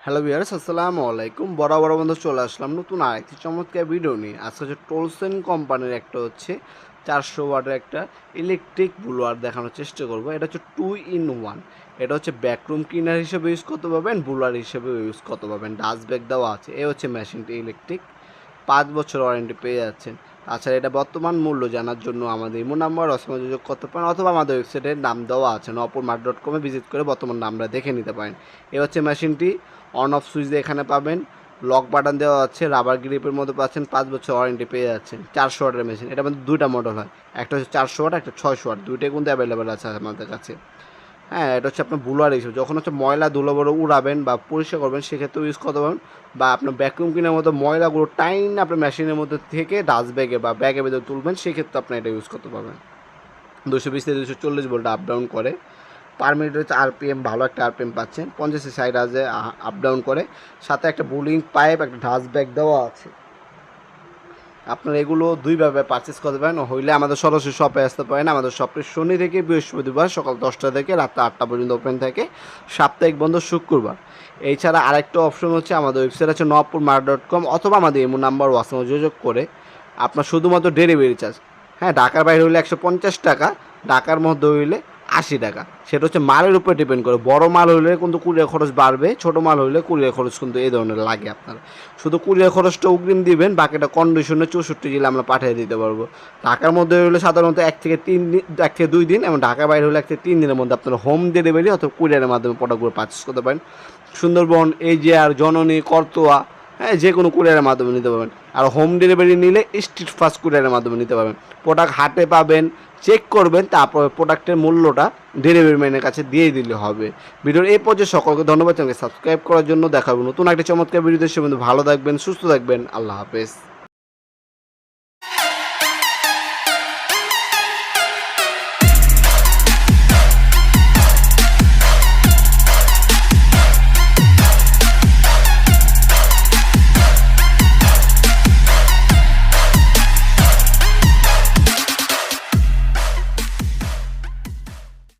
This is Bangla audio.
হ্যালো ভিউয়ার্স, আসসালামু আলাইকুম। বড় বন্ধু চলে আসলাম নতুন আরেকটি চমৎকার ভিডিও নিয়ে। আজকে হচ্ছে টোলসেন কোম্পানির একটা হচ্ছে 400 ওয়াটের একটা ইলেকট্রিক ব্লোয়ার দেখানোর চেষ্টা করব। এটা হচ্ছে 2 in 1। এটা হচ্ছে ব্যাকরুম ক্লিনার হিসেবে ইউজ করতে পারবেন, ব্লোয়ার হিসেবে ইউজ করতে পারবেন। ডাস্ট ব্যাগ দেওয়া আছে। এই হচ্ছে মেশিনটি ইলেকট্রিক, 5 বছর ওয়ারেন্টি পেয়ে যাচ্ছেন। তাছাড়া এটা বর্তমান মূল্য জানার জন্য আমাদের ইমো নাম্বার অসময় যোগাযোগ করতে পারেন, অথবা আমাদের ওয়েবসাইটের নাম দেওয়া আছে নপুরমার্ট.com-এ ভিজিট করে বর্তমান নামটা দেখে নিতে পারেন। এই হচ্ছে মেশিনটি, অন অফ সুইচ দিয়ে এখানে পাবেন। লক বাটন দেওয়া আছে, রাবার গ্রিপের মধ্যে পাচ্ছেন, 5 বছর ওয়ারেন্টি পেয়ে যাচ্ছেন। 400 ওয়াটের মেশিন, এটা মধ্যে দুইটা মডেল হয়, একটা হচ্ছে 400 ওয়াট, একটা 600 ওয়াট, দুইটাই কিন্তু অ্যাভেলেবেল আছে আমাদের কাছে। হ্যাঁ, এটা হচ্ছে আপনার ব্লোয়ার হিসেবে যখন হচ্ছে ময়লা ধুলোগুলো উড়াবেন বা পরিষ্কার করবেন সেক্ষেত্রেও ইউজ করতে পারবেন, বা আপনার ভ্যাকুয়াম ক্লিনারের মধ্যে ময়লাগুলো টাইন আপনার মেশিনের মধ্যে থেকে ডাস্ট ব্যাগে বা ব্যাগের ভেতরে তুলবেন, সেক্ষেত্রে আপনি এটা ইউজ করতে পারবেন। 220 থেকে 240 ভোল্ট আপ ডাউন করে, পার মিনিট হচ্ছে আরপিএম, ভালো একটা আরপিএম পাচ্ছেন। 50 সাইড আছে, আপ ডাউন করে। সাথে একটা বুলিং পাইপ, একটা ডাস্ট ব্যাগ দেওয়া আছে। আপনারা এগুলো দুইভাবে পারচেস করতে পারেন, হইলে আমাদের সরাসরি শপে আসতে পারেন। আমাদের শপে শনি থেকে বৃহস্পতিবার সকাল 10টা থেকে রাত 8টা পর্যন্ত ওপেন থাকে, সাপ্তাহিক বন্ধ শুক্রবার। এছাড়া আরেকটা অপশন হচ্ছে আমাদের ওয়েবসাইট আছে নপুরমার্ট.com, অথবা আমাদের এমন নাম্বার হোয়াটসঅ্যাপে যোগাযোগ করে আপনার শুধুমাত্র ডেলিভারি চার্জ, হ্যাঁ, ঢাকার বাইরে হইলে 150 টাকা, ঢাকার মধ্যে হইলে 80 টাকা। সেটা হচ্ছে মালের উপরে ডিপেন্ড করে। বড় মাল হইলে কিন্তু কুরিয়ার খরচ বাড়বে, ছোটো মাল হইলে কুরিয়ার খরচ কিন্তু এই ধরনের লাগে আপনার। শুধু কুরিয়ার খরচটা অগ্রিম দিবেন, বাকিটা কন্ডিশনে 64 জেলা আমরা পাঠিয়ে দিতে পারবো। ঢাকার মধ্যে হলে সাধারণত 1 থেকে 2 দিন, এবং ঢাকার বাইরে হলে 1 থেকে 3 দিনের মধ্যে আপনারা হোম ডেলিভারি অথবা কুরিয়ারের মাধ্যমে প্রোডাক্টগুলো পারচেস করতে পারেন। সুন্দরবন, এজিআর, জননী, করতোয়া, হ্যাঁ, যে কোনো কুরিয়ারের মাধ্যমে নিতে পারবেন। আর হোম ডেলিভারি নিলে স্ট্রিট ফাস্ট কুরিয়ারের মাধ্যমে নিতে পারবেন। প্রোডাক্ট হাতে পাবেন, চেক করবেন, তারপর প্রোডাক্টের মূল্যটা ডেলিভারি ম্যানের কাছে দিয়ে দিলে হবে। ভিডিওর এই পর্যায়ে সকলকে ধন্যবাদ। চ্যানেলকে সাবস্ক্রাইব করার জন্য। দেখাবো নতুন একটা চমৎকার ভিডিও। সে ভালো থাকবেন, সুস্থ থাকবেন। আল্লাহ হাফেজ।